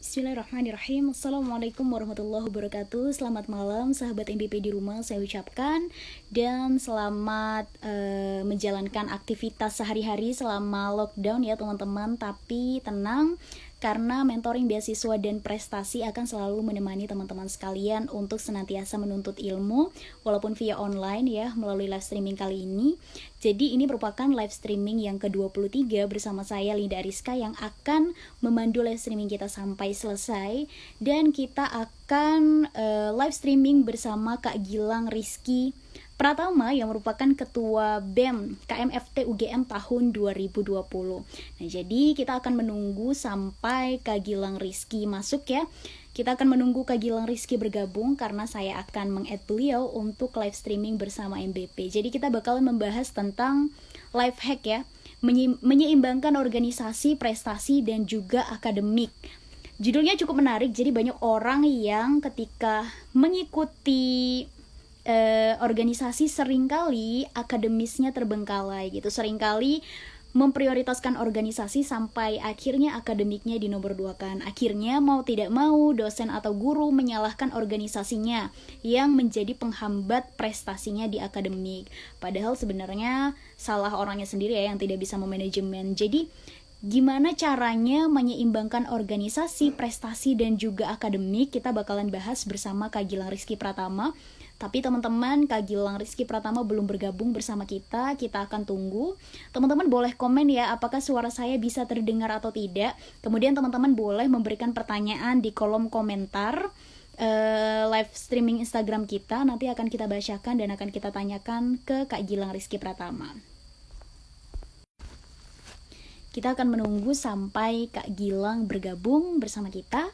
Bismillahirrahmanirrahim. Assalamualaikum warahmatullahi wabarakatuh. Selamat malam sahabat MBP di rumah saya ucapkan. Dan selamat menjalankan aktivitas sehari-hari selama lockdown ya teman-teman. Tapi tenang, karena mentoring beasiswa dan prestasi akan selalu menemani teman-teman sekalian untuk senantiasa menuntut ilmu walaupun via online ya, melalui live streaming kali ini. Jadi ini merupakan live streaming yang ke-23 bersama saya Linda Ariska yang akan memandu live streaming kita sampai selesai. Dan kita akan live streaming bersama Kak Gilang Rizky Pratama yang merupakan Ketua BEM KMFT UGM tahun 2020. Nah, jadi kita akan menunggu sampai Kak Gilang Rizky masuk ya. Kita akan menunggu Kak Gilang Rizky bergabung karena saya akan meng-add beliau untuk live streaming bersama MBP. Jadi kita bakalan membahas tentang life hack ya, menyeimbangkan organisasi, prestasi, dan juga akademik. Judulnya cukup menarik, jadi banyak orang yang ketika mengikuti organisasi seringkali akademisnya terbengkalai gitu, seringkali memprioritaskan organisasi sampai akhirnya akademiknya dinomorduakan. Akhirnya mau tidak mau dosen atau guru menyalahkan organisasinya yang menjadi penghambat prestasinya di akademik. Padahal sebenarnya salah orangnya sendiri ya yang tidak bisa memanajemen. Jadi gimana caranya menyeimbangkan organisasi, prestasi, dan juga akademik, kita bakalan bahas bersama Kak Gilang Rizky Pratama. Tapi teman-teman, Kak Gilang Rizky Pratama belum bergabung bersama kita akan tunggu. Teman-teman boleh komen ya, apakah suara saya bisa terdengar atau tidak. Kemudian teman-teman boleh memberikan pertanyaan di kolom komentar live streaming Instagram kita. Nanti akan kita bacakan dan akan kita tanyakan ke Kak Gilang Rizky Pratama. Kita akan menunggu sampai Kak Gilang bergabung bersama kita.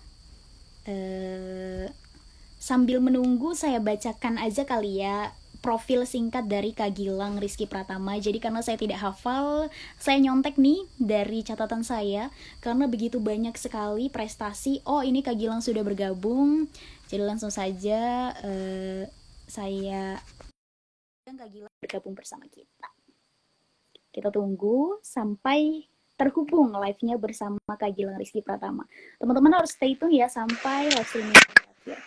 Sambil menunggu saya bacakan aja kali ya profil singkat dari Kak Gilang Rizky Pratama. Jadi karena saya tidak hafal, saya nyontek nih dari catatan saya karena begitu banyak sekali prestasi. Oh, ini Kak Gilang sudah bergabung. Jadi langsung saja saya Kak Gilang bergabung bersama kita. Kita tunggu sampai terhubung live-nya bersama Kak Gilang Rizky Pratama. Teman-teman harus stay tune ya sampai live streaming berakhir.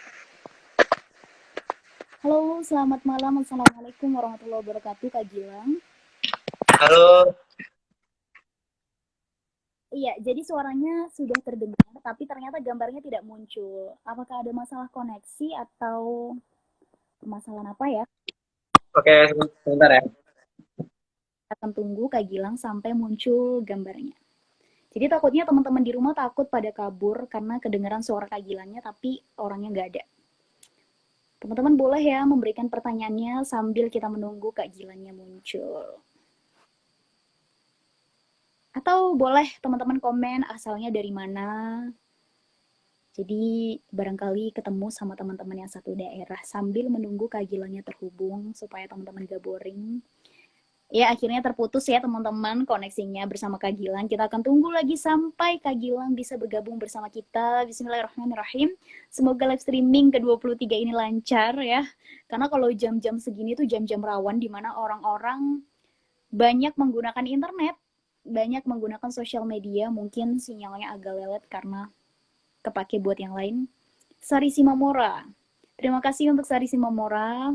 Halo, selamat malam. Assalamualaikum warahmatullahi wabarakatuh, Kak Gilang. Halo. Iya, jadi suaranya sudah terdengar, tapi ternyata gambarnya tidak muncul. Apakah ada masalah koneksi atau permasalahan apa ya? Oke, sebentar ya. Akan tunggu Kak Gilang sampai muncul gambarnya. Jadi takutnya teman-teman di rumah takut pada kabur karena kedengaran suara Kak Gilangnya, tapi orangnya nggak ada. Teman-teman boleh ya memberikan pertanyaannya sambil kita menunggu Kak Gilangnya muncul. Atau boleh teman-teman komen asalnya dari mana. Jadi barangkali ketemu sama teman-teman yang satu daerah sambil menunggu Kak Gilangnya terhubung supaya teman-teman gak boring. Ya akhirnya terputus ya teman-teman koneksinya bersama Kak Gilang. Kita akan tunggu lagi sampai Kak Gilang bisa bergabung bersama kita. Bismillahirrahmanirrahim. Semoga live streaming ke-23 ini lancar ya. Karena kalau jam-jam segini tuh jam-jam rawan di mana orang-orang banyak menggunakan internet, banyak menggunakan sosial media, mungkin sinyalnya agak lelet karena kepake buat yang lain. Sari Simamora. Terima kasih untuk Sari Simamora.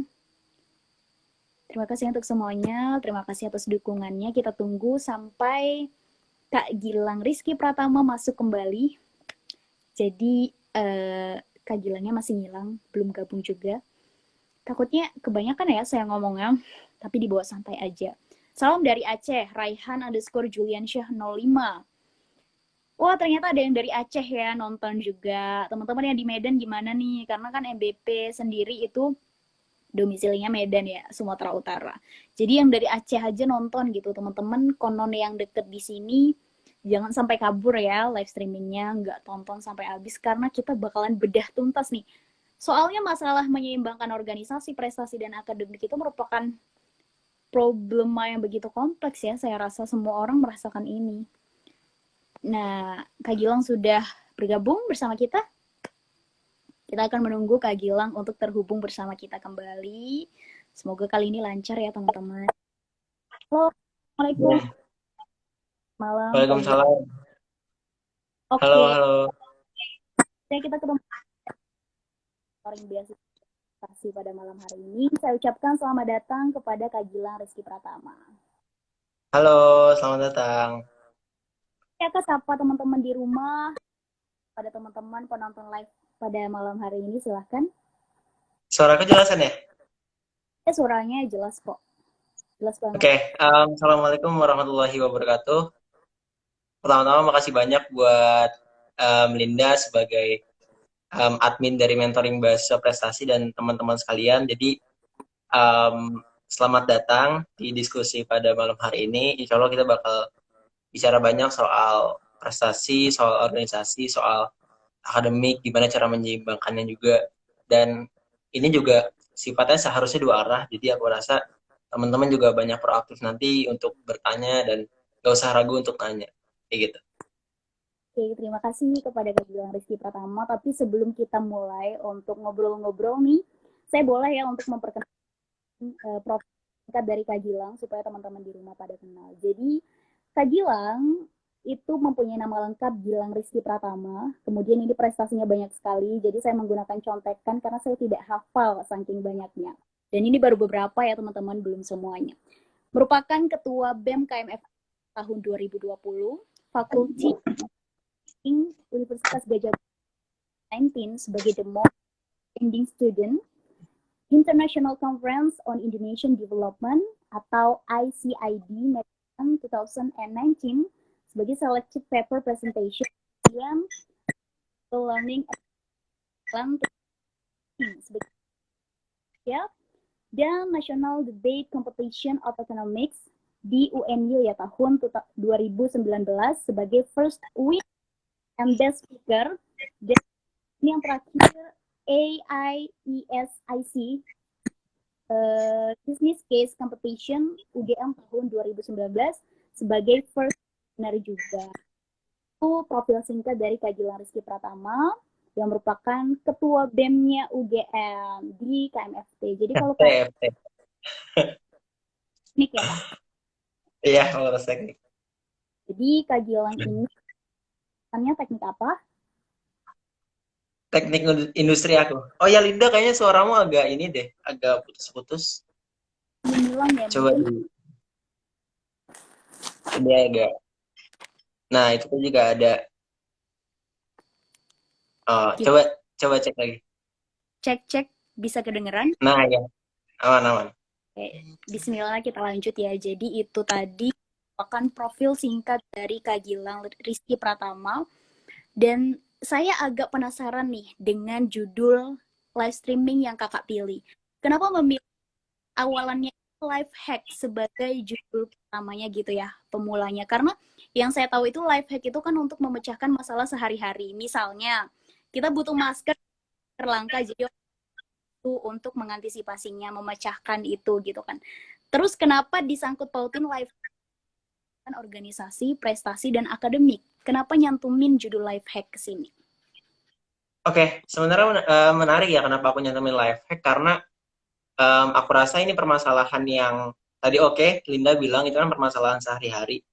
Terima kasih untuk semuanya, terima kasih atas dukungannya. Kita tunggu sampai Kak Gilang Rizky Pratama masuk kembali. Jadi Kak Gilangnya masih ngilang, belum gabung juga. Takutnya kebanyakan ya saya ngomongnya, tapi dibawa santai aja. Salam dari Aceh, Raihan_Juliansyah 05. Wah, ternyata ada yang dari Aceh ya nonton juga. Teman-teman yang di Medan gimana nih? Karena kan MBP sendiri itu domisilinya Medan ya, Sumatera Utara. Jadi yang dari Aceh aja nonton gitu, teman-teman. Konon yang deket di sini, jangan sampai kabur ya live streamingnya, nggak tonton sampai habis karena kita bakalan bedah tuntas nih. Soalnya masalah menyeimbangkan organisasi, prestasi, dan akademik itu merupakan problema yang begitu kompleks ya. Saya rasa semua orang merasakan ini. Nah, Kak Gilang sudah bergabung bersama kita. Kita akan menunggu Kak Gilang untuk terhubung bersama kita kembali. Semoga kali ini lancar ya teman-teman. Halo, Assalamualaikum. Ya. Malam Kak Gilang. Waalaikumsalam. Halo, Oke, halo. kita ketemu orang biasa pada malam hari ini. Saya ucapkan selamat datang kepada Kak Gilang Rizky Pratama. Halo, selamat datang. Ya, Kak, sapa teman-teman di rumah, pada teman-teman penonton live pada malam hari ini, silahkan. Suaraku jelasan ya? Suaranya jelas kok. Jelas banget. Oke, Assalamualaikum warahmatullahi wabarakatuh. Pertama-tama makasih banyak buat Linda sebagai admin dari Mentoring Bahasa Prestasi dan teman-teman sekalian. Jadi, selamat datang di diskusi pada malam hari ini. Insya Allah kita bakal bicara banyak soal prestasi, soal organisasi, soal akademik, gimana cara menyeimbangkannya juga. Dan ini juga sifatnya seharusnya dua arah, jadi aku rasa teman-teman juga banyak proaktif nanti untuk bertanya dan gak usah ragu untuk tanya, kayak gitu. Oke, terima kasih kepada Kak Gilang Rizky Pratama. Tapi sebelum kita mulai untuk ngobrol-ngobrol nih, saya boleh ya untuk memperkenalkan profil singkat dari Kak Gilang supaya teman-teman di rumah pada kenal. Jadi Kak Gilang itu mempunyai nama lengkap Gilang Rizky Pratama. Kemudian ini prestasinya banyak sekali, jadi saya menggunakan contekan karena saya tidak hafal saking banyaknya. Dan ini baru beberapa ya teman-teman, belum semuanya. Merupakan Ketua BEM KMF tahun 2020, Fakulti Universitas Gajah Mada 19 sebagai the most outstanding student, International Conference on Indonesian Development atau ICID 2019 sebagai selected paper presentation dan learning sebagai ya, dan National Debate Competition of Economics di UNY ya tahun 2019 sebagai first week and best speaker. Dan ini yang terakhir AIESIC Business Case Competition UGM tahun 2019 sebagai first winner juga. Itu profil singkat dari Kak Gilang Rizky Pratama yang merupakan ketua BEM-nya UGM di KMFT. Jadi kalau TFT. teknik ya Kak. Iya, kalau teknik. Jadi Kak Gilang ini teknik apa? Teknik industri aku. Oh ya Linda, kayaknya suaramu agak ini deh, agak putus-putus. Bilang ya. Coba dia agak. Nah itu juga ada. Oh, coba cek lagi. Cek bisa kedengeran? Nah ya, aman. Oke, bismillah kita lanjut ya. Jadi itu tadi merupakan profil singkat dari Kak Gilang Rizky Pratama. Dan saya agak penasaran nih dengan judul live streaming yang kakak pilih. Kenapa memilih awalannya life hack sebagai judul pertamanya gitu ya, pemulanya? Karena yang saya tahu itu life hack itu kan untuk memecahkan masalah sehari-hari. Misalnya, kita butuh masker langka, jadi untuk mengantisipasinya, memecahkan itu gitu kan. Terus kenapa disangkut pautin life organisasi, prestasi, dan akademik? Kenapa nyantumin judul life hack ke sini? Oke, sebenarnya menarik ya kenapa aku nyantumin life hack, karena aku rasa ini permasalahan yang tadi Linda bilang itu kan permasalahan sehari-hari.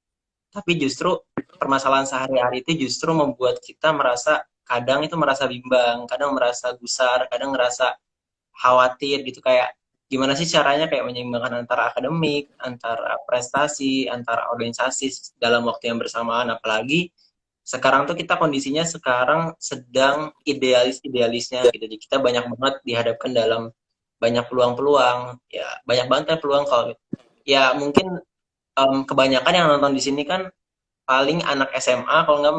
Tapi justru permasalahan sehari-hari itu justru membuat kita kadang merasa bimbang, kadang merasa gusar, kadang merasa khawatir gitu, kayak gimana sih caranya kayak menyeimbangkan antara akademik, antara prestasi, antara organisasi dalam waktu yang bersamaan. Apalagi sekarang tuh kita kondisinya sekarang sedang idealisnya gitu. Jadi kita banyak banget dihadapkan dalam banyak peluang-peluang, ya banyak banget kan peluang. Kalau ya mungkin kebanyakan yang nonton di sini kan paling anak SMA, kalau nggak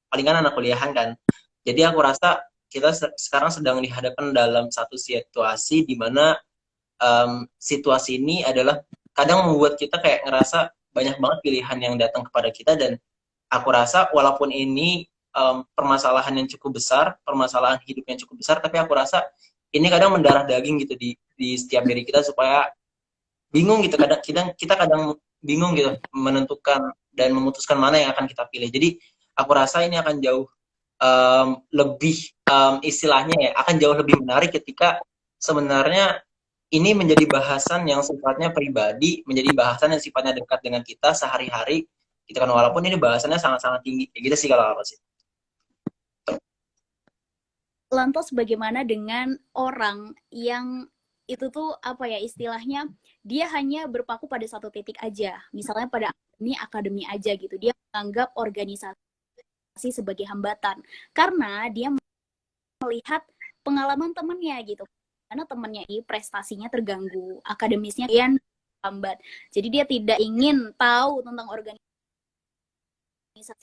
palingan anak kuliahan kan. Jadi aku rasa kita sekarang sedang dihadapkan dalam satu situasi di mana situasi ini adalah kadang membuat kita kayak ngerasa banyak banget pilihan yang datang kepada kita. Dan aku rasa walaupun ini permasalahan yang cukup besar, permasalahan hidup yang cukup besar, tapi aku rasa ini kadang mendarah daging gitu di setiap diri kita, supaya bingung gitu. Kadang kita kadang bingung gitu menentukan dan memutuskan mana yang akan kita pilih. Jadi aku rasa ini akan jauh lebih istilahnya ya, akan jauh lebih menarik ketika sebenarnya ini menjadi bahasan yang sifatnya pribadi, menjadi bahasan yang sifatnya dekat dengan kita sehari-hari gitu kan, walaupun ini bahasannya sangat-sangat tinggi kayak gitu sih kalau aku sih. lantas bagaimana dengan orang yang itu tuh apa ya istilahnya, dia hanya berpaku pada satu titik aja, misalnya pada akademi aja gitu, dia menganggap organisasi sebagai hambatan karena dia melihat pengalaman temennya gitu, karena temennya ini prestasinya terganggu, akademisnya kian lambat, jadi dia tidak ingin tahu tentang organisasi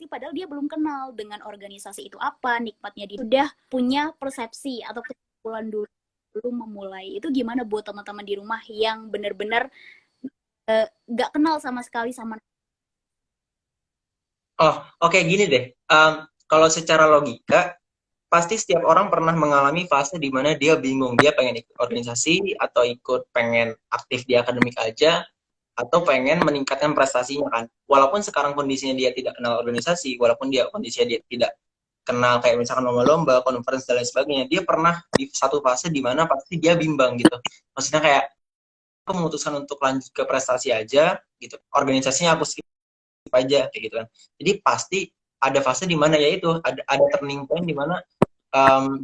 padahal dia belum kenal dengan organisasi itu apa, nikmatnya. Dia sudah punya persepsi atau kesimpulan dulu belum memulai. Itu gimana buat teman-teman di rumah yang benar-benar nggak kenal sama sekali sama. Oh, oke, gini deh. Kalau secara logika, pasti setiap orang pernah mengalami fase di mana dia bingung, dia pengen ikut organisasi atau ikut pengen aktif di akademik aja atau pengen meningkatkan prestasinya kan. Walaupun sekarang kondisinya dia tidak kenal organisasi, walaupun dia kondisinya dia tidak kenal kayak misalkan lomba-lomba, conference dan lain sebagainya, dia pernah di satu fase di mana pasti dia bimbang gitu. Maksudnya kayak aku memutuskan untuk lanjut ke prestasi aja gitu. Organisasinya aku skip aja kayak gitu kan. Jadi pasti ada fase di mana ya itu ada turning point di mana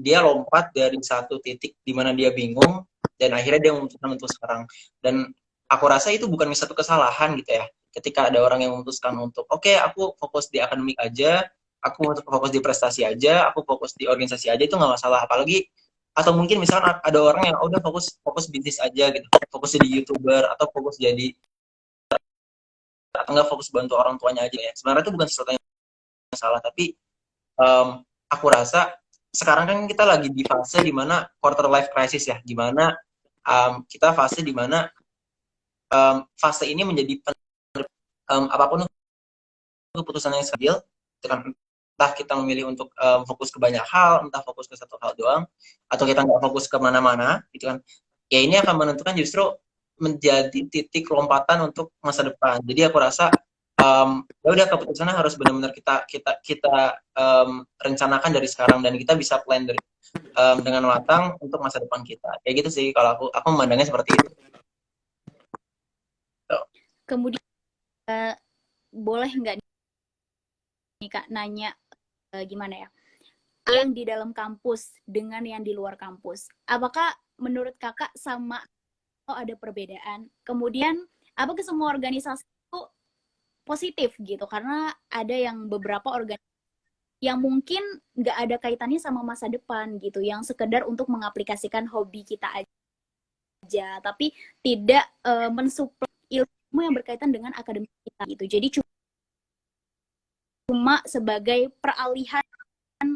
dia lompat dari satu titik di mana dia bingung dan akhirnya dia memutuskan untuk sekarang. Dan aku rasa itu bukan satu kesalahan gitu ya. Ketika ada orang yang memutuskan untuk oke, aku fokus di akademik aja, aku fokus di prestasi aja, aku fokus di organisasi aja, itu nggak masalah. Apalagi atau mungkin misalnya ada orang yang udah fokus fokus bisnis aja gitu, fokus jadi YouTuber atau fokus jadi atau nggak fokus bantu orang tuanya aja ya. Sebenarnya itu bukan sesuatu yang salah, tapi aku rasa sekarang kan kita lagi di fase di mana quarter life crisis ya, di mana kita fase di mana fase ini menjadi apapun keputusan yang stabil, entah kita memilih untuk fokus ke banyak hal, entah fokus ke satu hal doang, atau kita nggak fokus kemana-mana, gitu kan? Ya ini akan menentukan justru menjadi titik lompatan untuk masa depan. Jadi aku rasa ya udah keputusannya harus benar-benar kita rencanakan dari sekarang dan kita bisa plan dari dengan matang untuk masa depan kita. Kayak gitu sih kalau aku memandangnya seperti itu. So. Kemudian boleh nggak nih Kak nanya gimana ya? Yang di dalam kampus dengan yang di luar kampus. Apakah menurut Kakak sama atau ada perbedaan? Kemudian apa ke semua organisasi itu positif gitu? Karena ada yang beberapa organisasi yang mungkin nggak ada kaitannya sama masa depan gitu, yang sekedar untuk mengaplikasikan hobi kita aja, tapi tidak mensuplai ilmu yang berkaitan dengan akademik kita gitu. Jadi cuma sebagai peralihan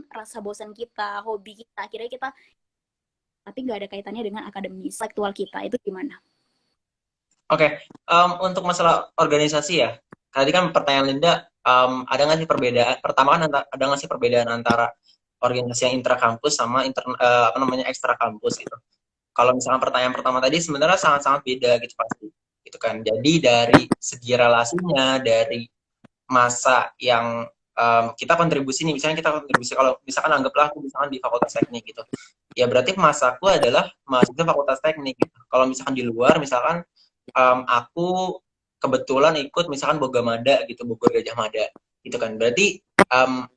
rasa bosan kita, hobi kita, akhirnya kita tapi nggak ada kaitannya dengan akademis intelektual kita. Itu gimana? Oke, untuk masalah organisasi ya, tadi kan pertanyaan Linda, ada nggak sih perbedaan? Pertama kan ada nggak sih perbedaan antara organisasi yang intrakampus sama apa namanya ekstra kampus gitu. Kalau misalnya pertanyaan pertama tadi sebenarnya sangat-sangat beda gitu pasti, gitu kan. Jadi dari segi relasinya, dari masa yang kita kontribusi nih, misalnya kita kontribusi kalau misalkan anggaplah aku misalkan di fakultas teknik gitu, ya berarti masaku adalah mahasiswa fakultas teknik gitu. Kalau misalkan di luar, misalkan aku kebetulan ikut misalkan Bogamada gitu, Bogor Gajah Mada gitu kan, berarti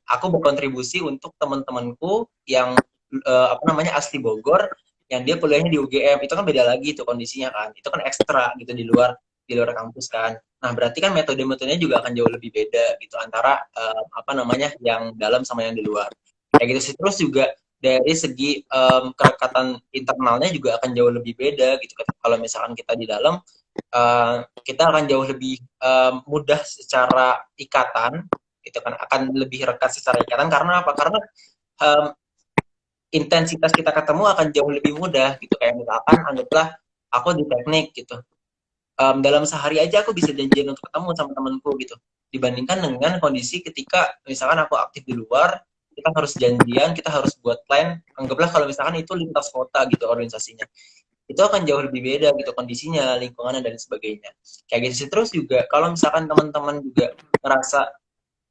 aku berkontribusi untuk teman-temanku yang apa namanya asli Bogor, yang dia kuliahnya di UGM, itu kan beda lagi tuh kondisinya kan, itu kan ekstra gitu di luar kampus kan. Nah, berarti kan metode-metodenya juga akan jauh lebih beda gitu antara apa namanya yang dalam sama yang di luar. Kayak gitu sih. Terus juga dari segi kerekatan internalnya juga akan jauh lebih beda gitu. Kalau misalkan kita di dalam, kita akan jauh lebih mudah secara ikatan, gitu kan, akan lebih rekat secara ikatan karena apa? Karena um, intensitas kita ketemu akan jauh lebih mudah gitu. Kayak misalkan anggaplah aku di teknik gitu, dalam sehari aja aku bisa janjian untuk ketemu sama temanku gitu, dibandingkan dengan kondisi ketika misalkan aku aktif di luar, kita harus janjian, kita harus buat plan, anggaplah kalau misalkan itu lintas kota gitu organisasinya, itu akan jauh lebih beda gitu kondisinya, lingkungannya dan sebagainya kayak gitu sih. Terus juga kalau misalkan teman-teman juga merasa,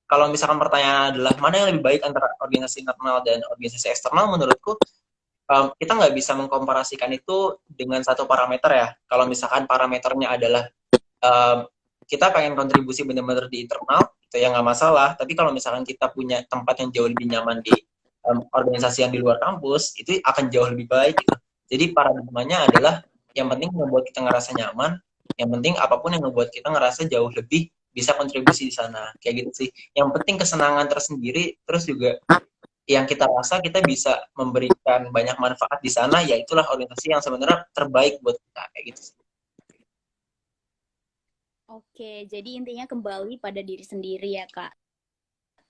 kalau misalkan pertanyaan adalah mana yang lebih baik antara organisasi internal dan organisasi eksternal, menurutku kita nggak bisa mengkomparasikan itu dengan satu parameter ya. Kalau misalkan parameternya adalah kita pengen kontribusi benar-benar di internal, itu ya nggak masalah. Tapi kalau misalkan kita punya tempat yang jauh lebih nyaman di organisasi yang di luar kampus itu akan jauh lebih baik gitu. Jadi paradigmanya adalah yang penting membuat kita ngerasa nyaman, yang penting apapun yang membuat kita ngerasa jauh lebih bisa kontribusi di sana kayak gitu sih. Yang penting kesenangan tersendiri, terus juga yang kita rasa kita bisa memberikan banyak manfaat di sana, ya itulah organisasi yang sebenarnya terbaik buat kita kayak gitu sih. Oke, jadi intinya kembali pada diri sendiri ya, Kak.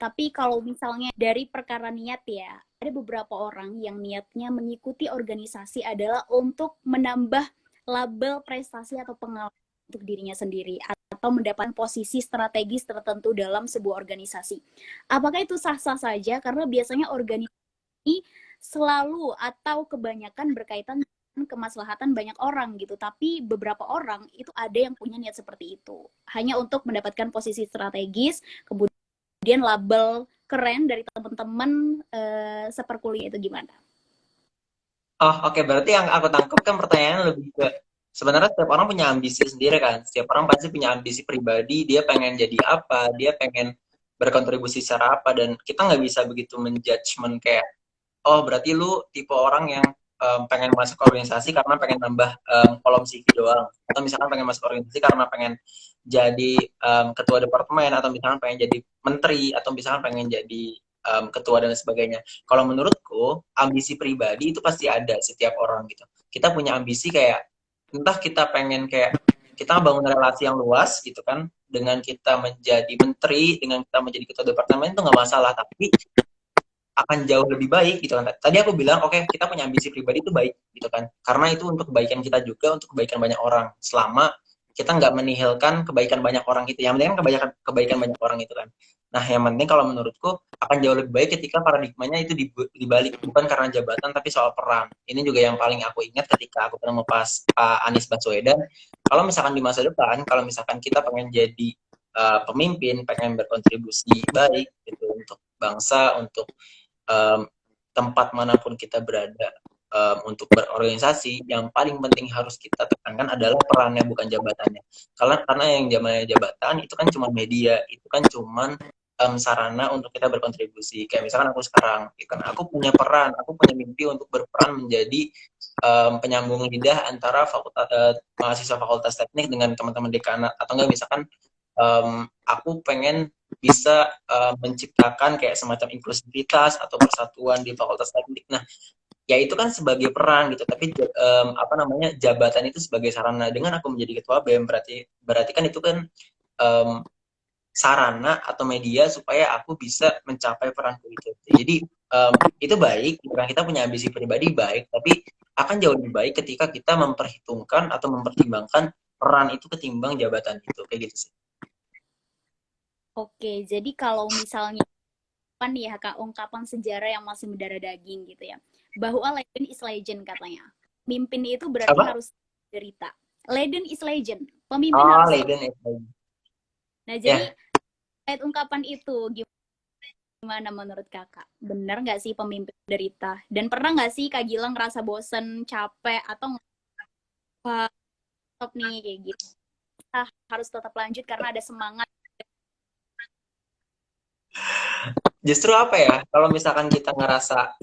Tapi kalau misalnya dari perkara niat ya, ada beberapa orang yang niatnya mengikuti organisasi adalah untuk menambah label prestasi atau pengalaman untuk dirinya sendiri atau mendapatkan posisi strategis tertentu dalam sebuah organisasi. Apakah itu sah-sah saja? Karena biasanya organisasi selalu atau kebanyakan berkaitan dengan kemaslahatan banyak orang gitu. Tapi beberapa orang itu ada yang punya niat seperti itu. Hanya untuk mendapatkan posisi strategis, kemudian label keren dari teman-teman seperkuliah itu gimana? Oh, oke. Berarti yang aku tangkap kan pertanyaannya lebih ke sebenarnya setiap orang punya ambisi sendiri kan. Setiap orang pasti punya ambisi pribadi, dia pengen jadi apa, dia pengen berkontribusi secara apa, dan kita nggak bisa begitu menjudgment kayak, oh berarti lu tipe orang yang pengen masuk organisasi karena pengen nambah kolom CV doang, atau misalkan pengen masuk organisasi karena pengen jadi ketua departemen, atau misalkan pengen jadi menteri, atau misalkan pengen jadi ketua dan sebagainya. Kalau menurutku ambisi pribadi itu pasti ada setiap orang gitu. Kita punya ambisi kayak entah kita pengen kayak kita bangun relasi yang luas gitu kan, dengan kita menjadi menteri, dengan kita menjadi ketua departemen itu nggak masalah, tapi akan jauh lebih baik gitu kan. Tadi aku bilang oke, okay, kita punya ambisi pribadi itu baik gitu kan. Karena itu untuk kebaikan kita juga, untuk kebaikan banyak orang. Selama kita nggak menihilkan kebaikan banyak orang itu. Yang penting kan kebaikan banyak orang itu kan. Nah, yang penting kalau menurutku akan jauh lebih baik ketika paradigmanya itu dibalik, bukan karena jabatan tapi soal peran. Ini juga yang paling aku ingat ketika aku pernah pas Anies Baswedan. Kalau misalkan di masa depan, kalau misalkan kita pengen jadi pemimpin, pengen berkontribusi baik gitu untuk bangsa, untuk um, tempat manapun kita berada, untuk berorganisasi, yang paling penting harus kita tekankan adalah perannya, bukan jabatannya. Karena yang zamannya jabatan itu kan cuma media, itu kan cuma sarana untuk kita berkontribusi. Kayak misalkan aku sekarang, kan aku punya peran, aku punya mimpi untuk berperan menjadi penyambung lidah antara mahasiswa fakultas teknik dengan teman-teman dekanat, atau enggak misalkan aku pengen bisa menciptakan kayak semacam inklusivitas atau persatuan di fakultas teknik. Nah, ya itu kan sebagai peran gitu, tapi apa namanya, jabatan itu sebagai sarana. Dengan aku menjadi ketua BEM, berarti kan itu kan um, sarana atau media supaya aku bisa mencapai peranku itu. Jadi itu baik, karena kita punya ambisi pribadi baik, tapi akan jauh lebih baik ketika kita memperhitungkan atau mempertimbangkan peran itu ketimbang jabatan itu, kayak gitu sih. Oke, jadi kalau misalnya kan ya Kak, ungkapan sejarah yang masih mendarah daging gitu ya. Bahwa legend is legend katanya. Pemimpin itu berarti Apa? harus derita. Legend is legend. Pemimpin Oh, harus. Leiden itu. Nah, jadi Ya, kait ungkapan itu gimana menurut Kakak? Benar nggak sih pemimpin derita? Dan pernah nggak sih Kak Gilang ngerasa bosen, capek, atau nggak stop nih kayak gitu? Kita harus tetap lanjut karena ada semangat. justru apa ya? Kalau misalkan kita ngerasa,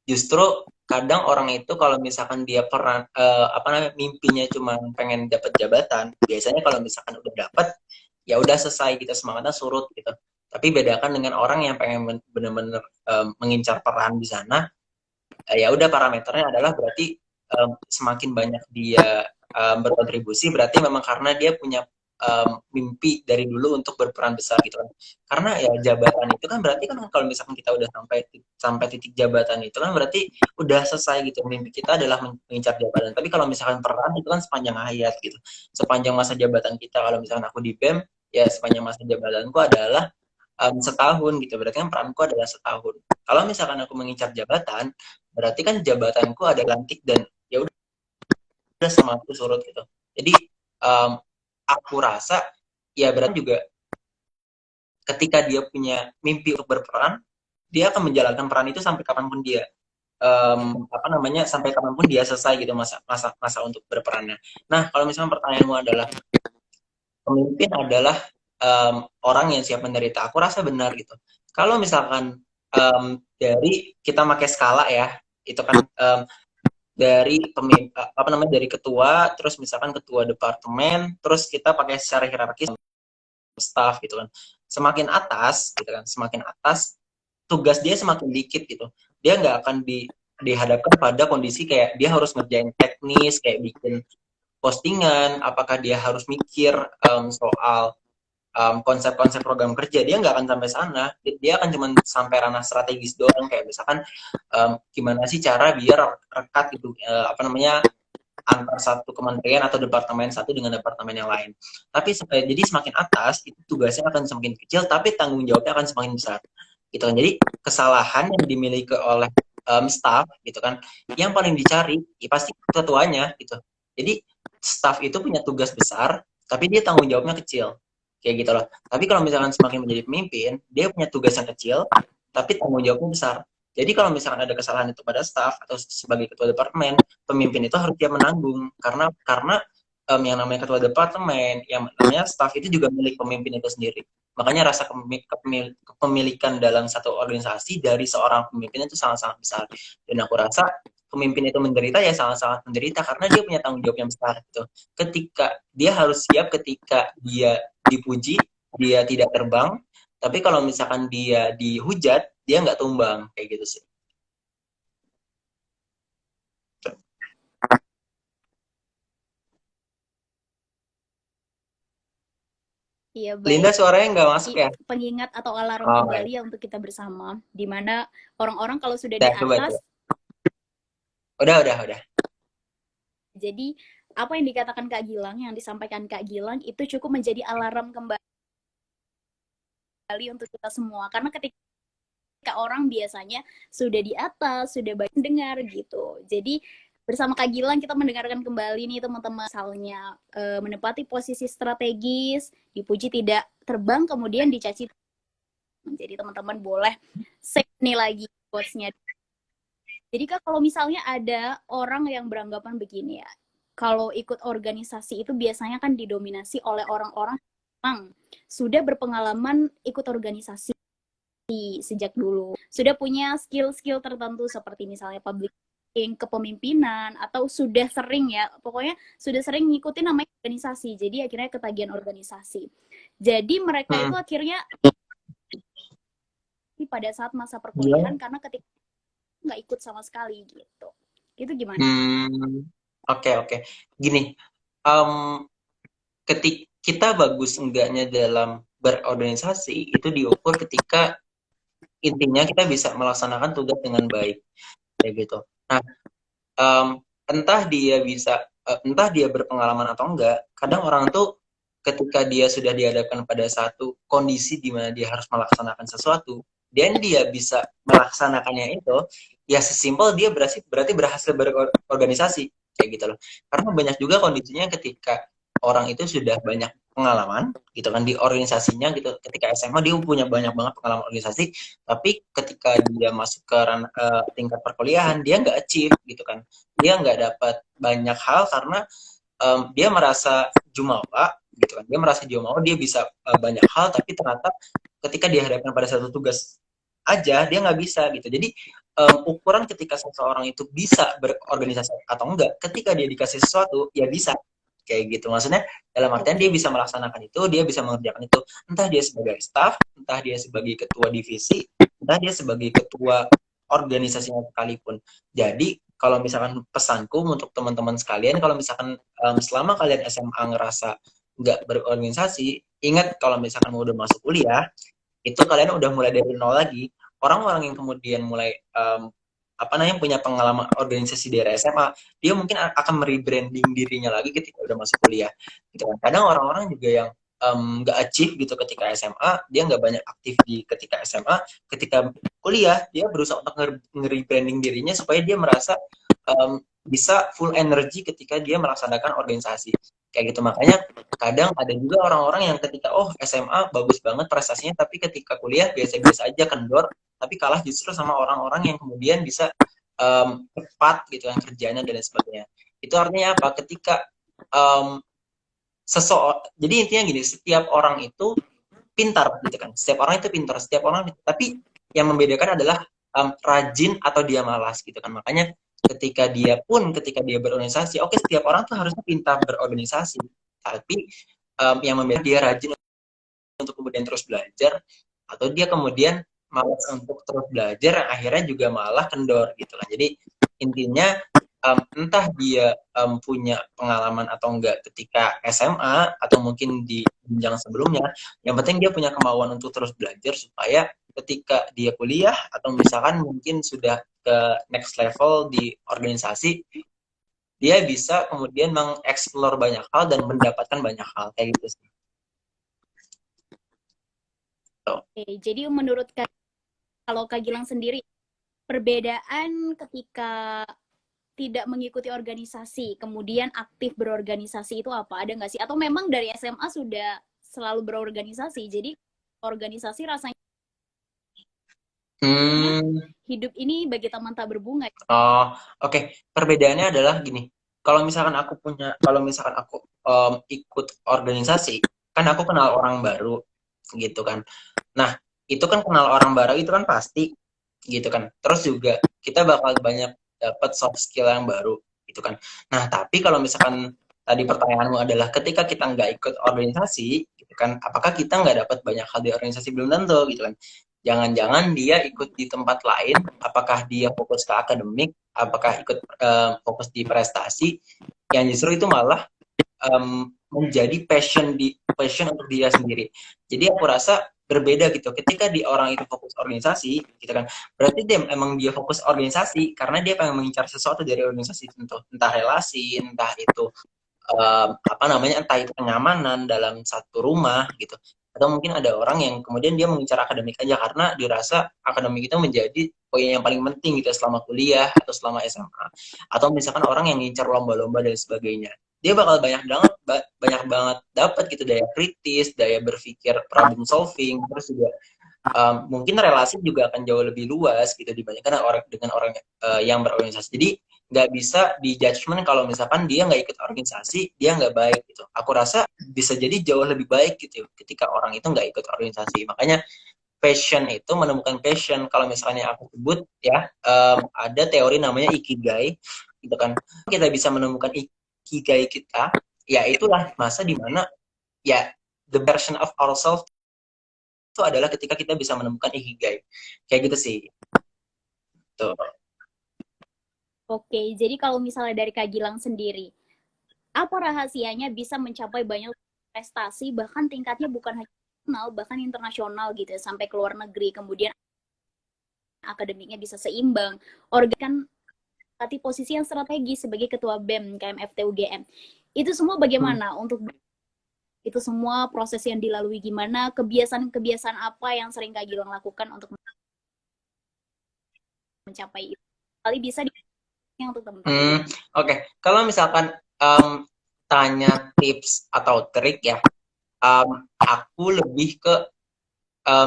justru kadang orang itu kalau misalkan dia peran apa namanya, mimpinya cuma pengen dapat jabatan, biasanya kalau misalkan udah dapat, ya udah selesai, kita semangatnya surut gitu. Tapi bedakan dengan orang yang pengen bener-bener mengincar peran di sana, ya udah parameternya adalah berarti semakin banyak dia berkontribusi, berarti memang karena dia punya mimpi dari dulu untuk berperan besar gitu kan. Karena ya jabatan itu kan berarti kan kalau misalkan kita udah sampai sampai titik jabatan itu kan berarti udah selesai gitu. Mimpi kita adalah mengincar jabatan. Tapi kalau misalkan peran itu kan sepanjang hayat gitu. Sepanjang masa jabatan kita, kalau misalkan aku di BEM, ya sepanjang masa jabatanku adalah setahun gitu. Berarti kan peranku adalah setahun. Kalau misalkan aku mengincar jabatan, berarti kan jabatanku ada lantik, dan ya udah sama aku surut gitu. Jadi um, aku rasa ya berarti juga ketika dia punya mimpi untuk berperan, dia akan menjalankan peran itu sampai kapanpun dia apa namanya, sampai kapanpun dia selesai gitu masa masa masa untuk berperannya. Nah, kalau misalnya pertanyaanmu adalah pemimpin adalah orang yang siap menderita, aku rasa benar gitu. Kalau misalkan dari kita pakai skala ya, itu kan dari apa namanya, dari ketua, terus misalkan ketua departemen, terus kita pakai secara hierarkis staff gitu kan. Semakin atas gitu kan, semakin atas tugas dia semakin dikit gitu. Dia nggak akan dihadapkan pada kondisi kayak dia harus ngerjain teknis, kayak bikin postingan, apakah dia harus mikir soal konsep-konsep program kerja. Dia nggak akan sampai sana. Dia akan cuma sampai ranah strategis doang, kayak misalkan gimana sih cara biar rekat gitu, apa namanya, antar satu kementerian atau departemen satu dengan departemen yang lain. Tapi jadi semakin atas itu tugasnya akan semakin kecil, tapi tanggung jawabnya akan semakin besar. Gitu kan. Jadi kesalahan yang dimiliki oleh staff gitu kan, yang paling dicari ya pasti ketuanya gitu. Jadi staff itu punya tugas besar, tapi dia tanggung jawabnya kecil. Kayak gitu loh. Tapi kalau misalkan semakin menjadi pemimpin, dia punya tugas yang kecil, tapi tanggung jawabnya besar. Jadi kalau misalkan ada kesalahan itu pada staff atau sebagai ketua departemen, pemimpin itu harus dia menanggung, karena yang namanya ketua departemen, yang namanya staff itu juga milik pemimpin itu sendiri. Makanya rasa kepemilikan dalam satu organisasi dari seorang pemimpin itu sangat-sangat besar. Dan aku rasa pemimpin itu menderita ya sangat-sangat menderita karena dia punya tanggung jawab yang besar gitu. Ketika dia harus siap ketika dia dipuji, dia tidak terbang, tapi kalau misalkan dia dihujat, dia nggak tumbang, kayak gitu sih. Iya, Linda baik. suaranya nggak masuk ya? Pengingat atau alarm Oh, kembali ya. ya untuk kita bersama, di mana orang-orang kalau sudah di Udah, coba, atas, coba. Udah. jadi apa yang dikatakan Kak Gilang, yang disampaikan Kak Gilang itu cukup menjadi alarm kembali untuk kita semua. Karena ketika orang biasanya sudah di atas, sudah banyak dengar gitu. Jadi bersama Kak Gilang kita mendengarkan kembali nih teman-teman, misalnya menempati posisi strategis, dipuji tidak terbang, kemudian dicaci. Jadi teman-teman boleh save nih lagi quotes-nya. Jadi Kak, kalau misalnya ada orang yang beranggapan begini ya, kalau ikut organisasi itu biasanya kan didominasi oleh orang-orang yang sudah berpengalaman ikut organisasi sejak dulu, sudah punya skill-skill tertentu seperti misalnya public speaking, kepemimpinan, atau sudah sering ya, pokoknya sudah sering ngikutin namanya organisasi, jadi akhirnya ketagihan organisasi. Jadi mereka itu Hmm, akhirnya pada saat masa perkuliahan gimana? karena ketika nggak ikut sama sekali gitu. Itu gimana? Oke. Gini, um, ketika kita bagus enggaknya dalam berorganisasi itu diukur ketika intinya kita bisa melaksanakan tugas dengan baik, kayak gitu. Nah, um, entah dia berpengalaman atau enggak, kadang orang tuh ketika dia sudah dihadapkan pada satu kondisi di mana dia harus melaksanakan sesuatu, dan dia bisa melaksanakannya itu, ya sesimpel dia berarti berhasil berorganisasi, kayak gitu loh. Karena banyak juga kondisinya ketika orang itu sudah banyak pengalaman gitu kan di organisasinya gitu. Ketika SMA dia punya banyak banget pengalaman organisasi, tapi ketika dia masuk ke tingkat perkuliahan dia nggak achieve gitu kan, dia nggak dapat banyak hal karena dia merasa jumawa gitu kan, dia merasa jumawa dia bisa banyak hal, tapi ternyata ketika dihadapkan pada satu tugas aja dia nggak bisa gitu. Jadi ukuran ketika seseorang itu bisa berorganisasi atau enggak ketika dia dikasih sesuatu ya bisa, kayak gitu. Maksudnya dalam artian dia Oke. bisa melaksanakan itu, dia bisa mengerjakan itu, entah dia sebagai staff, entah dia sebagai ketua divisi, entah dia sebagai ketua organisasinya sekalipun. Jadi kalau misalkan pesanku untuk teman-teman sekalian, kalau misalkan selama kalian SMA ngerasa nggak berorganisasi, ingat kalau misalkan udah masuk kuliah, itu kalian udah mulai dari nol lagi. Orang-orang yang kemudian mulai apa namanya punya pengalaman organisasi di SMA, dia mungkin akan merebranding dirinya lagi ketika udah masuk kuliah. Gitu kan. Kadang orang-orang juga yang nggak achieve gitu ketika SMA, dia nggak banyak aktif di ketika SMA, ketika kuliah dia berusaha untuk nge-rebranding dirinya supaya dia merasa bisa full energy ketika dia melaksanakan organisasi, kayak gitu. Makanya kadang ada juga orang-orang yang ketika SMA bagus banget prestasinya, tapi ketika kuliah biasa-biasa aja, kendor, tapi kalah justru sama orang-orang yang kemudian bisa cepat gitu kan kerjanya dan lain sebagainya. Itu artinya apa? Ketika jadi intinya gini, setiap orang itu pintar gitu kan, setiap orang itu pintar, setiap orang, tapi yang membedakan adalah rajin atau dia malas gitu kan. Makanya ketika dia berorganisasi, oke, setiap orang tuh harusnya pintar berorganisasi, tapi yang membedakan dia rajin untuk kemudian terus belajar atau dia kemudian malas untuk terus belajar, akhirnya juga malah kendor gitu kan. Jadi intinya entah dia punya pengalaman atau enggak ketika SMA atau mungkin di jenjang sebelumnya, yang penting dia punya kemauan untuk terus belajar supaya ketika dia kuliah atau misalkan mungkin sudah ke next level di organisasi, dia bisa kemudian mengeksplor banyak hal dan mendapatkan banyak hal kayak gitu sih. Oke, jadi menurut kalau Kak Gilang sendiri, perbedaan ketika tidak mengikuti organisasi, kemudian aktif berorganisasi itu apa? Ada nggak sih? Atau memang dari SMA sudah selalu berorganisasi, jadi organisasi rasanya Hmm, hidup ini bagi teman tak berbunga. oh, oke. Perbedaannya adalah gini. Kalau misalkan aku ikut organisasi, kan aku kenal orang baru, gitu kan. Nah, itu kan kenal orang baru itu kan pasti, gitu kan. Terus juga kita bakal banyak dapat soft skill yang baru, gitu kan. Nah, tapi kalau misalkan tadi pertanyaanmu adalah ketika kita nggak ikut organisasi, gitu kan, apakah kita nggak dapat banyak hal di organisasi? Belum tentu, gitu kan. Jangan-jangan dia ikut di tempat lain, apakah dia fokus ke akademik, apakah ikut fokus di prestasi, yang justru itu malah menjadi passion untuk dia sendiri. Jadi aku rasa berbeda gitu. Ketika di orang itu fokus organisasi, gitu kan, berarti dia fokus organisasi karena dia pengen mengincar sesuatu dari organisasi itu, entah relasi, entah itu apa namanya, entah itu kenyamanan dalam satu rumah gitu, atau mungkin ada orang yang kemudian dia mengincar akademik aja karena dirasa akademik itu menjadi poin yang paling penting gitu selama kuliah atau selama SMA, atau misalkan orang yang ngincar lomba-lomba dan sebagainya, dia bakal banyak banget dapat gitu daya kritis, daya berpikir, problem solving, terus juga mungkin relasi juga akan jauh lebih luas gitu dibandingkan orang dengan orang yang berorganisasi. Jadi nggak bisa di judgement kalau misalkan dia nggak ikut organisasi, dia nggak baik gitu. Aku rasa bisa jadi jauh lebih baik gitu ketika orang itu nggak ikut organisasi. Makanya passion itu, menemukan passion, kalau misalnya aku sebut ya, ada teori namanya ikigai gitu kan. Kita bisa menemukan ikigai kita, ya itulah masa dimana ya the version of ourselves itu adalah ketika kita bisa menemukan ikigai. Kayak gitu sih. Tuh. Oke, jadi kalau misalnya dari Kak Gilang sendiri, apa rahasianya bisa mencapai banyak prestasi, bahkan tingkatnya bukan hanya nasional, bahkan internasional gitu ya, sampai ke luar negeri, kemudian akademiknya bisa seimbang, organ tadi posisi yang strategis sebagai ketua BEM KMFT UGM. Itu semua Hmm. bagaimana untuk itu semua proses yang dilalui, gimana kebiasaan-kebiasaan apa yang sering Kak Gilang lakukan untuk mencapai itu? Kali bisa untuk teman-teman. Hmm, oke. Kalau misalkan tanya tips atau trik ya, aku lebih ke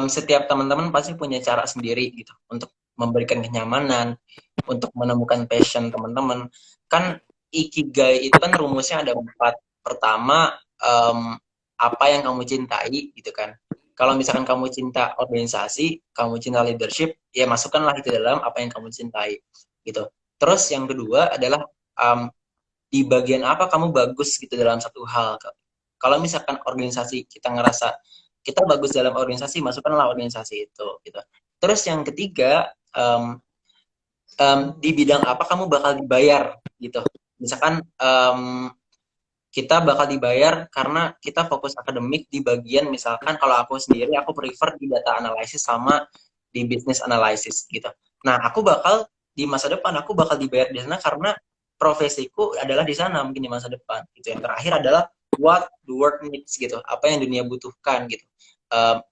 setiap teman-teman pasti punya cara sendiri gitu untuk memberikan kenyamanan, untuk menemukan passion teman-teman. Kan ikigai itu kan rumusnya ada 4. Pertama, apa yang kamu cintai gitu kan. Kalau misalkan kamu cinta organisasi, kamu cinta leadership, ya masukkanlah itu dalam apa yang kamu cintai gitu. Terus yang kedua adalah um, di bagian apa kamu bagus gitu dalam satu hal. Kalau misalkan organisasi kita ngerasa kita bagus dalam organisasi, masukkanlah organisasi itu gitu. Terus yang ketiga, di bidang apa kamu bakal dibayar gitu. Misalkan kita bakal dibayar karena kita fokus akademik di bagian, misalkan kalau aku sendiri aku prefer di data analysis sama di business analysis gitu. Nah, di masa depan aku bakal dibayar di sana karena profesiku adalah di sana mungkin di masa depan gitu. Yang terakhir adalah what the world needs gitu. Apa yang dunia butuhkan gitu.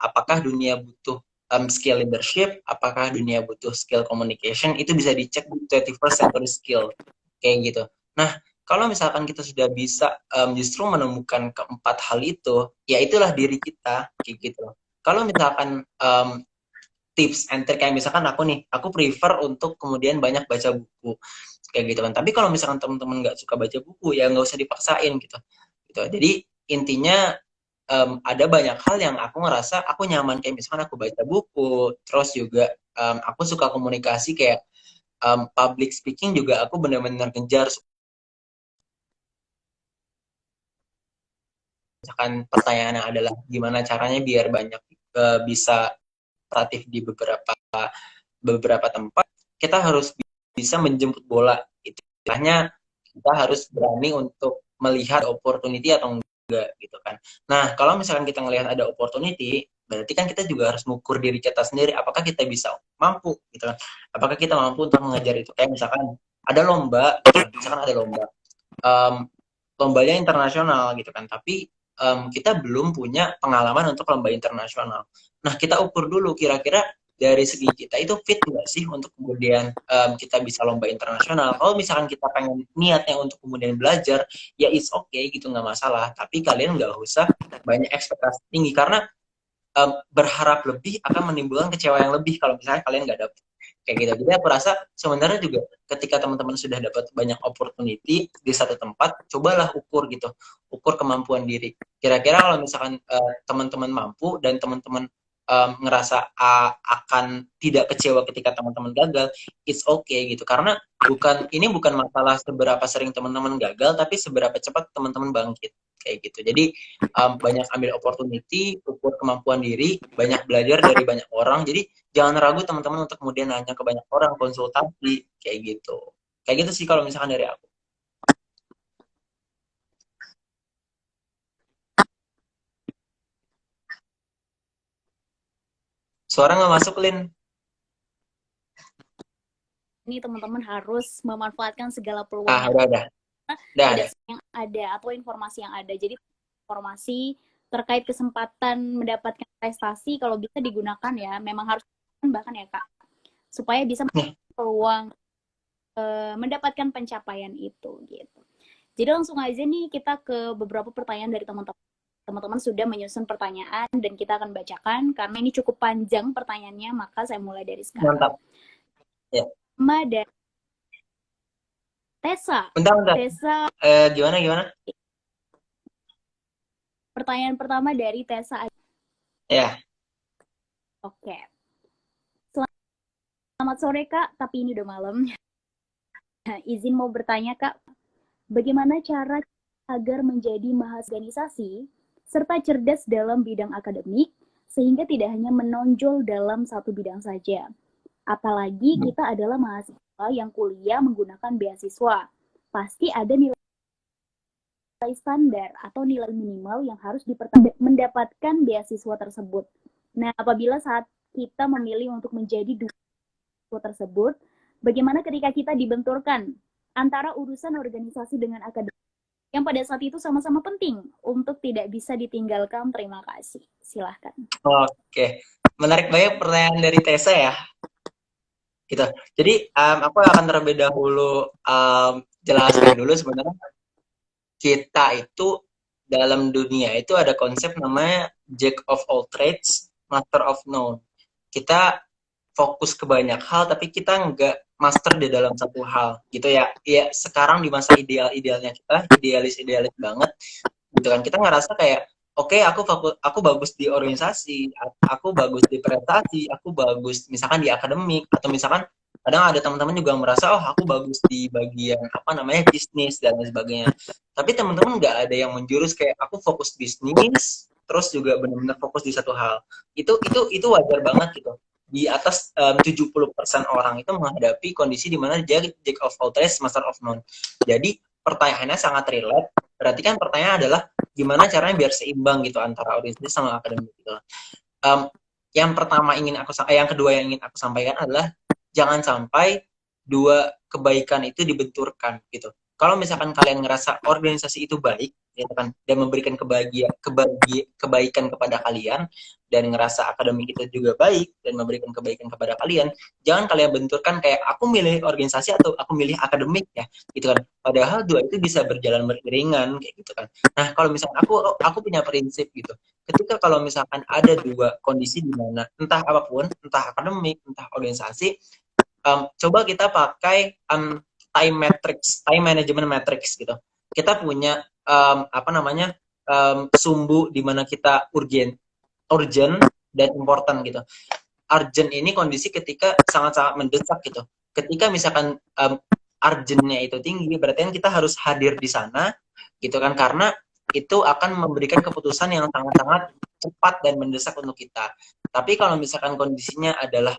Apakah dunia butuh skill leadership, apakah dunia butuh skill communication, itu bisa dicek di 21st century skill kayak gitu. Nah, kalau misalkan kita sudah bisa justru menemukan keempat hal itu, ya itulah diri kita kayak gitu. Kalau misalkan tips and trick kayak misalkan aku nih, aku prefer untuk kemudian banyak baca buku kayak gitu kan. Tapi kalau misalkan teman-teman nggak suka baca buku, ya nggak usah dipaksain gitu. Gitu. Jadi intinya ada banyak hal yang aku ngerasa aku nyaman, kayak misalkan aku baca buku, terus juga aku suka komunikasi kayak public speaking juga aku benar-benar kejar. Misalkan pertanyaannya adalah gimana caranya biar banyak bisa kreatif di beberapa beberapa tempat, kita harus bisa menjemput bola. Istilahnya kita harus berani untuk melihat opportunity atau enggak gitu kan. Nah, kalau misalkan kita ngelihat ada opportunity, berarti kan kita juga harus mengukur diri kita sendiri apakah kita bisa mampu gitu kan. Apakah kita mampu untuk mengejar itu. Kayak misalkan ada lomba, gitu kan. Misalkan ada lomba. Um, lombanya internasional gitu kan, tapi kita belum punya pengalaman untuk lomba internasional. Nah, kita ukur dulu kira-kira dari segi kita itu fit nggak sih untuk kemudian kita bisa lomba internasional. Kalau misalkan kita pengen niatnya untuk kemudian belajar, ya it's okay gitu, nggak masalah. Tapi kalian nggak usah banyak ekspektasi tinggi, karena berharap lebih akan menimbulkan kecewa yang lebih kalau misalnya kalian nggak dapet kayak gitu. Jadi aku rasa sebenarnya juga ketika teman-teman sudah dapat banyak opportunity di satu tempat, cobalah ukur gitu, ukur kemampuan diri. Kira-kira kalau misalkan teman-teman mampu dan teman-teman ngerasa akan tidak kecewa ketika teman-teman gagal, it's okay gitu. Karena bukan masalah seberapa sering teman-teman gagal, tapi seberapa cepat teman-teman bangkit kayak gitu. Jadi banyak ambil opportunity, ukur kemampuan diri, banyak belajar dari banyak orang. Jadi jangan ragu teman-teman untuk kemudian nanya ke banyak orang, konsultasi kayak gitu. Kayak gitu sih kalau misalkan dari aku. Suara nggak masuk, Lin. Ini teman-teman harus memanfaatkan segala peluang Ah, yang udah tidak ada. yang ada atau informasi yang ada. Jadi informasi terkait kesempatan mendapatkan prestasi kalau bisa digunakan ya, memang harus bahkan ya Kak, supaya bisa Nih, peluang mendapatkan pencapaian itu gitu. Jadi langsung aja nih kita ke beberapa pertanyaan dari teman-teman. Teman-teman sudah menyusun pertanyaan dan kita akan bacakan karena ini cukup panjang pertanyaannya, maka saya mulai dari sekarang. mantap. Ya. Pertama dari Tessa. Bentar. Tessa, Gimana? pertanyaan pertama dari Tessa. Ya. Oke. Selamat sore Kak, tapi ini udah malam. Izin mau bertanya Kak, bagaimana cara agar menjadi mahasiswa serta cerdas dalam bidang akademik sehingga tidak hanya menonjol dalam satu bidang saja. Apalagi kita adalah mahasiswa yang kuliah menggunakan beasiswa. Pasti ada nilai standar atau nilai minimal yang harus mendapatkan beasiswa tersebut. Nah, apabila saat kita memilih untuk menjadi dua tersebut, bagaimana ketika kita dibenturkan antara urusan organisasi dengan akademik yang pada saat itu sama-sama penting untuk tidak bisa ditinggalkan. Terima kasih. Silahkan. Oke. Menarik banyak pertanyaan dari Tessa ya. Gitu. Jadi aku akan terlebih dahulu jelaskan dulu sebenarnya kita itu dalam dunia itu ada konsep namanya Jack of all trades, Master of none. Kita fokus ke banyak hal, tapi kita nggak master di dalam satu hal, gitu ya. Ya sekarang di masa idealnya kita, idealis banget, gitu kan. Kita ngerasa kayak, oke, aku bagus di organisasi, aku bagus di prestasi, aku bagus misalkan di akademik, atau misalkan kadang ada teman-teman juga merasa oh aku bagus di bagian apa namanya bisnis dan lain sebagainya, tapi teman-teman nggak ada yang menjurus kayak aku fokus bisnis terus juga benar-benar fokus di satu hal. Itu wajar banget gitu. Di atas 70% orang itu menghadapi kondisi di mana Jack of all trades, master of none. Jadi pertanyaannya sangat relate. Berarti kan pertanyaan adalah gimana caranya biar seimbang gitu antara organisasi sama akademik gitu. Um, yang kedua yang ingin aku sampaikan adalah jangan sampai dua kebaikan itu dibenturkan gitu. Kalau misalkan kalian ngerasa organisasi itu baik, gitu kan, dan memberikan kebaikan kepada kalian, dan ngerasa akademik itu juga baik dan memberikan kebaikan kepada kalian, jangan kalian benturkan kayak aku milih organisasi atau aku milih akademik ya, gitu kan. Padahal dua itu bisa berjalan beriringan kayak gitu kan. Nah, kalau misalkan aku punya prinsip gitu. Ketika kalau misalkan ada dua kondisi di mana entah apapun, entah akademik, entah organisasi, coba kita pakai time management matrix gitu. Kita punya apa namanya sumbu di mana kita urgent dan important gitu. Urgent ini kondisi ketika sangat-sangat mendesak gitu. Ketika misalkan urgentnya itu tinggi, berarti kan kita harus hadir di sana gitu kan, karena itu akan memberikan keputusan yang sangat-sangat cepat dan mendesak untuk kita. Tapi kalau misalkan kondisinya adalah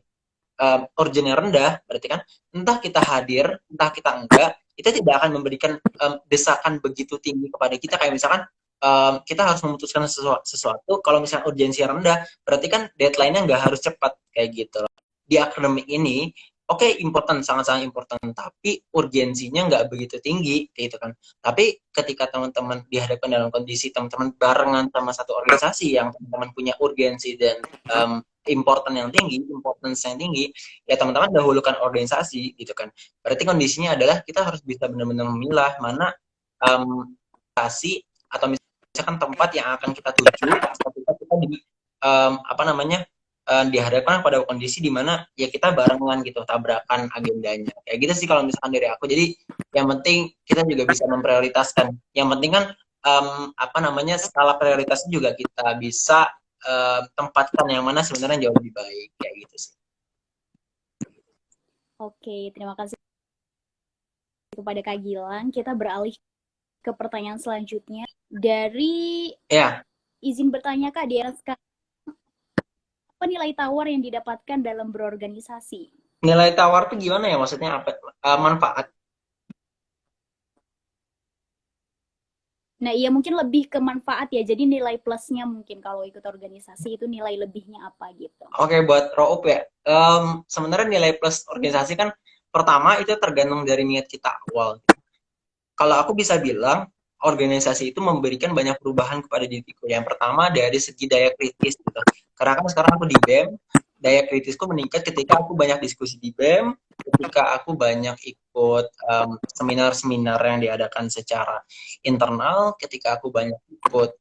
urgentnya rendah, berarti kan entah kita hadir, entah kita enggak, itu tidak akan memberikan desakan begitu tinggi kepada kita. Kayak misalkan kita harus memutuskan sesuatu, kalau misalnya urgensi rendah, berarti kan deadline-nya nggak harus cepat, kayak gitu. Di akademik ini, oke, important, sangat-sangat important, tapi urgensinya nggak begitu tinggi, gitu kan. Tapi ketika teman-teman dihadapkan dalam kondisi teman-teman barengan sama satu organisasi yang teman-teman punya urgensi dan importance yang tinggi, ya teman-teman dahulukan organisasi, gitu kan. Berarti kondisinya adalah kita harus bisa benar-benar memilah mana organisasi atau misalkan tempat yang akan kita tuju ketika kita di dihadapkan pada kondisi di mana ya kita barengan gitu, tabrakan agendanya, kayak gitu sih kalau misalkan dari aku. Jadi yang penting kita juga bisa memprioritaskan, yang penting kan skala prioritasnya juga kita bisa tempatkan yang mana sebenarnya jauh lebih baik, kayak gitu sih. Oke, terima kasih kepada Kak Gilang. Kita beralih ke pertanyaan selanjutnya. Dari izin bertanya Kak, di era sekarang, apa nilai tawar yang didapatkan dalam berorganisasi? Nilai tawar tuh gimana ya, maksudnya apa? Manfaat? Nah, iya mungkin lebih ke manfaat ya. Jadi nilai plusnya mungkin kalau ikut organisasi itu nilai lebihnya apa gitu. Oke, buat Raup ya. Sebenarnya nilai plus organisasi kan pertama itu tergantung dari niat kita awal. Kalau aku bisa bilang, organisasi itu memberikan banyak perubahan kepada diriku. Yang pertama dari segi daya kritis gitu. Karena kan sekarang aku di BEM, daya kritisku meningkat ketika aku banyak diskusi di BEM, ketika aku banyak ikut seminar-seminar yang diadakan secara internal, ketika aku banyak ikut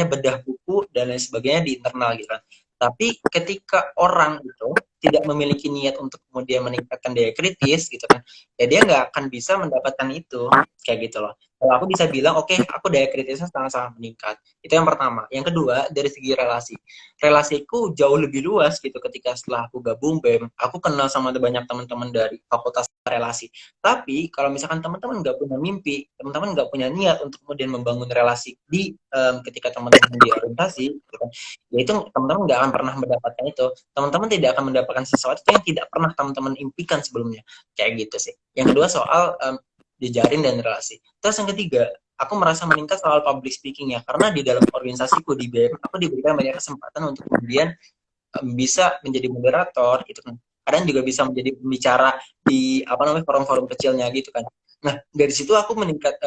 bedah buku dan lain sebagainya di internal gitu kan. Tapi ketika orang itu tidak memiliki niat untuk kemudian meningkatkan daya kritis gitu kan, ya dia nggak akan bisa mendapatkan itu, kayak gitu loh. Kalau aku bisa bilang, oke, aku daya kritisnya sangat-sangat meningkat. Itu yang pertama. Yang kedua, dari segi relasi. Relasiku jauh lebih luas gitu ketika setelah aku gabung BEM. Aku kenal sama banyak teman-teman dari fakultas relasi. Tapi kalau misalkan teman-teman nggak punya mimpi, teman-teman nggak punya niat untuk kemudian membangun relasi di ketika teman-teman di orientasi, gitu kan, ya itu teman-teman nggak akan pernah mendapatkan itu. Teman-teman tidak akan mendapatkan sesuatu yang tidak pernah teman-teman impikan sebelumnya. Kayak gitu sih. Yang kedua soal jejaring dan relasi. Terus yang ketiga, aku merasa meningkat soal public speaking ya, karena di dalam organisasiku di BEM, aku diberikan banyak kesempatan untuk kemudian bisa menjadi moderator gitu kan. Kadang juga bisa menjadi pembicara di forum-forum kecilnya gitu kan. Nah, dari situ aku meningkat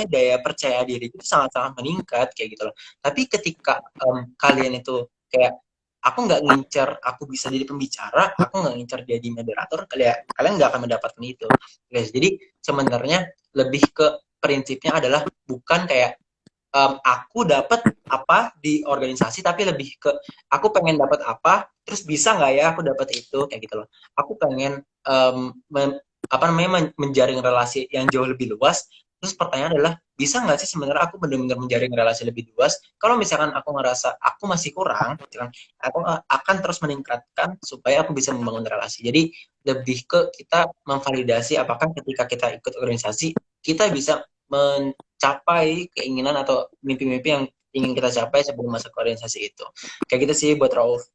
daya percaya diri itu sangat-sangat meningkat kayak gitu loh. Tapi ketika kalian itu kayak aku nggak ngincer aku bisa jadi pembicara, aku nggak ngincer jadi moderator, kalian nggak akan mendapatkan itu, guys. Jadi sebenarnya lebih ke prinsipnya adalah bukan kayak aku dapat apa di organisasi, tapi lebih ke aku pengen dapat apa, terus bisa nggak ya aku dapat itu, kayak gitu loh. Aku pengen menjaring relasi yang jauh lebih luas. Terus pertanyaan adalah, bisa nggak sih sebenarnya aku benar-benar menjaring relasi lebih luas? Kalau misalkan aku ngerasa aku masih kurang, gitu kan, aku akan terus meningkatkan supaya aku bisa membangun relasi. Jadi lebih ke kita memvalidasi apakah ketika kita ikut organisasi, kita bisa mencapai keinginan atau mimpi-mimpi yang ingin kita capai sebelum masuk ke organisasi itu. Kayak gitu sih buat Rauf.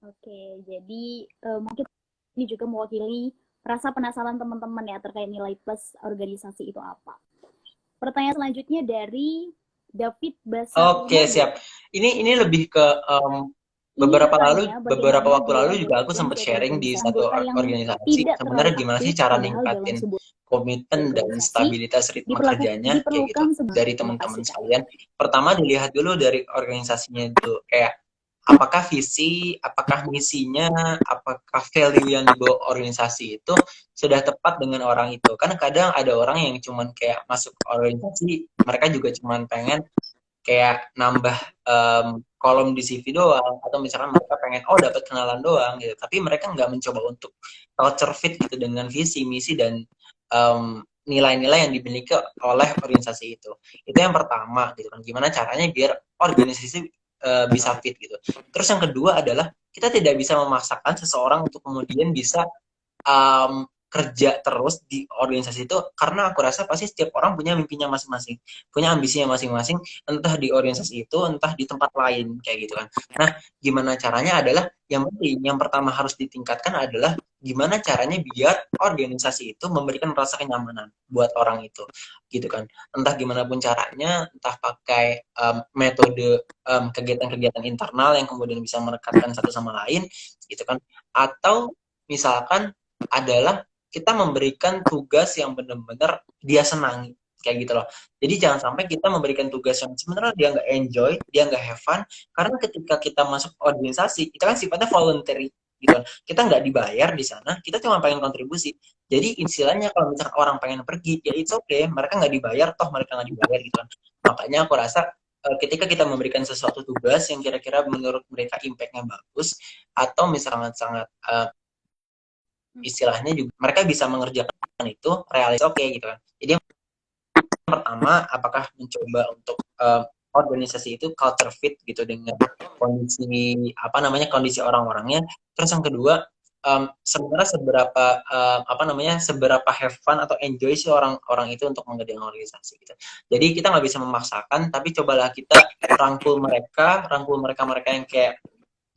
Oke, jadi mungkin ini juga mewakili rasa penasaran teman-teman ya terkait nilai plus organisasi itu apa. Pertanyaan selanjutnya dari David Basar. Oke, siap. Ini lebih ke beberapa waktu lalu juga aku sempat sharing di satu organisasi. Sebenarnya gimana sih cara ningkatin komitmen dan stabilitas ritme kerjanya kayak gitu dari teman-teman sekalian. Pertama dilihat dulu dari organisasinya itu kayak apakah visi, apakah misinya, apakah value yang dibawa organisasi itu sudah tepat dengan orang itu. Kan kadang ada orang yang cuman kayak masuk organisasi, mereka juga cuman pengen kayak nambah kolom di CV doang, atau misalkan mereka pengen dapat kenalan doang gitu, tapi mereka nggak mencoba untuk culture fit gitu dengan visi misi dan nilai-nilai yang dimiliki oleh organisasi itu. Itu yang pertama gitu kan, gimana caranya biar organisasi bisa fit gitu. Terus yang kedua adalah kita tidak bisa memaksakan seseorang untuk kemudian bisa kerja terus di organisasi itu, karena aku rasa pasti setiap orang punya mimpinya masing-masing, punya ambisinya masing-masing, entah di organisasi itu, entah di tempat lain kayak gitu kan. Nah, gimana caranya adalah yang penting, yang pertama harus ditingkatkan adalah gimana caranya biar organisasi itu memberikan rasa kenyamanan buat orang itu, gitu kan. Entah gimana pun caranya, entah pakai metode kegiatan-kegiatan internal yang kemudian bisa merekatkan satu sama lain, gitu kan. Atau misalkan adalah kita memberikan tugas yang benar-benar dia senangi kayak gitu loh. Jadi jangan sampai kita memberikan tugas yang sebenarnya dia nggak enjoy, dia nggak have fun, karena ketika kita masuk organisasi, kita kan sifatnya voluntary gitu kan. Kita nggak dibayar di sana, kita cuma pengen kontribusi. Jadi istilahnya kalau misalkan orang pengen pergi, ya it's okay, mereka nggak dibayar, toh mereka nggak dibayar gitu kan. Makanya aku rasa ketika kita memberikan sesuatu tugas yang kira-kira menurut mereka impact-nya bagus, atau misalnya sangat istilahnya juga mereka bisa mengerjakan itu realis oke gitu kan. Jadi yang pertama, apakah mencoba untuk organisasi itu culture fit gitu dengan kondisi apa namanya, kondisi orang-orangnya. Terus yang kedua, sebenarnya seberapa apa namanya, seberapa have fun atau enjoy sih orang-orang itu untuk mengerjakan organisasi gitu. Jadi kita nggak bisa memaksakan, tapi cobalah kita rangkul mereka yang kayak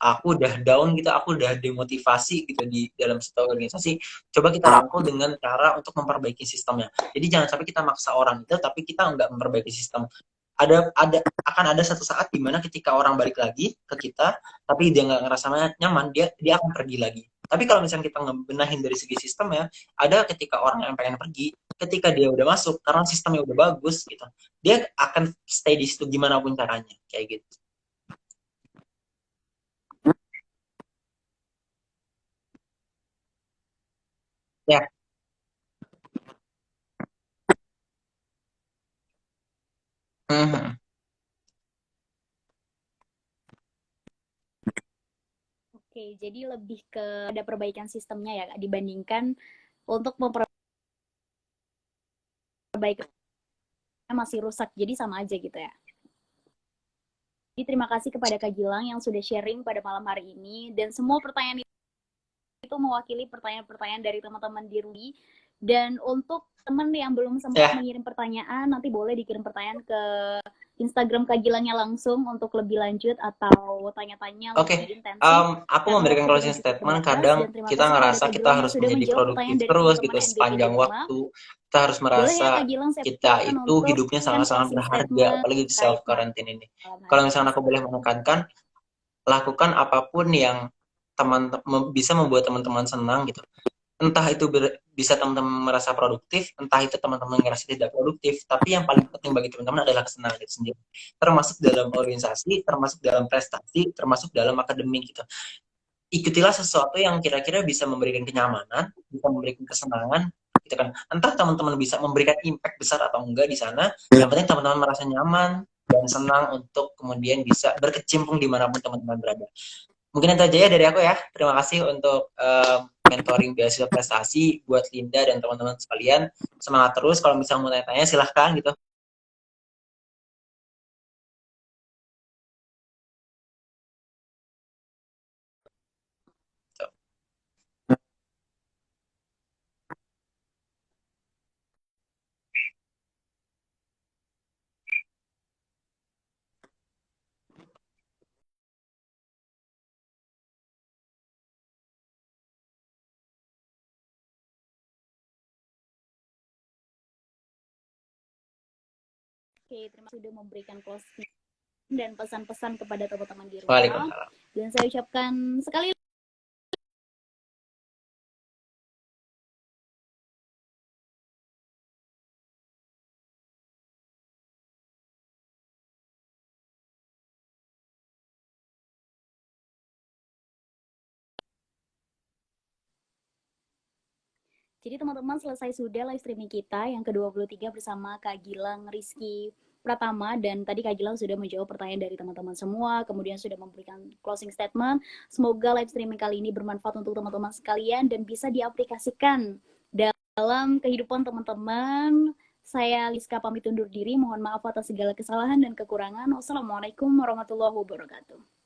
aku udah down gitu, aku udah demotivasi gitu di dalam satu organisasi, coba kita rangkul dengan cara untuk memperbaiki sistemnya. Jadi jangan sampai kita maksa orang itu, tapi kita nggak memperbaiki sistem. Akan ada satu saat di mana ketika orang balik lagi ke kita, tapi dia nggak ngerasa nyaman, dia akan pergi lagi. Tapi kalau misalnya kita ngebenahin dari segi sistemnya, ada ketika orang yang pengen pergi, ketika dia udah masuk, karena sistemnya udah bagus gitu, dia akan stay di situ gimana pun caranya, kayak gitu. Ya. Mhm. Oke, jadi lebih ke ada perbaikan sistemnya ya Kak, dibandingkan untuk memperbaiki masih rusak, jadi sama aja gitu ya. Jadi terima kasih kepada Kak Gilang yang sudah sharing pada malam hari ini, dan semua pertanyaan itu mewakili pertanyaan-pertanyaan dari teman-teman di Rudi. Dan untuk teman yang belum sempat Ya. mengirim pertanyaan, nanti boleh dikirim pertanyaan ke Instagram Kak Gilangnya langsung untuk lebih lanjut atau tanya-tanya Oke, lebih intensif. aku Karena memberikan waktu kita closing cukup statement. terbatas, Kadang dan terima kita kasih kepada ngerasa Kak kita Gilang yang harus sudah menjadi menjawab pertanyaan produktif dari terus teman-teman gitu NBP di sepanjang rumah. waktu. Kita harus Boleh ya merasa Kak Gilang, saya kita persilakan itu untuk hidupnya memberikan sangat-sangat closing berharga, statement apalagi di self terkait quarantine ini. malam Kalau hari ini. misalnya aku boleh menekankan, lakukan apapun yang bisa membuat teman-teman senang gitu. Entah itu bisa teman-teman merasa produktif, entah itu teman-teman merasa tidak produktif, tapi yang paling penting bagi teman-teman adalah kesenangan itu sendiri. Termasuk dalam organisasi, termasuk dalam prestasi, termasuk dalam akademik gitu. Ikutilah sesuatu yang kira-kira bisa memberikan kenyamanan, bisa memberikan kesenangan, gitu kan. Entah teman-teman bisa memberikan impact besar atau enggak di sana, yang penting teman-teman merasa nyaman dan senang untuk kemudian bisa berkecimpung dimanapun teman-teman berada. Mungkin itu aja ya dari aku ya. Terima kasih untuk mentoring beasiswa prestasi buat Linda dan teman-teman sekalian. Semangat terus. Kalau misalnya mau tanya-tanya silahkan gitu. Oke, terima kasih sudah memberikan closing dan pesan-pesan kepada teman-teman di rumah. Waalaikumsalam. Dan saya ucapkan sekali Jadi teman-teman, selesai sudah live streaming kita yang ke-23 bersama Kak Gilang Rizky Pratama, dan tadi Kak Gilang sudah menjawab pertanyaan dari teman-teman semua, kemudian sudah memberikan closing statement. Semoga live streaming kali ini bermanfaat untuk teman-teman sekalian dan bisa diaplikasikan dalam kehidupan teman-teman. Saya Liska pamit undur diri, mohon maaf atas segala kesalahan dan kekurangan. Wassalamualaikum warahmatullahi wabarakatuh.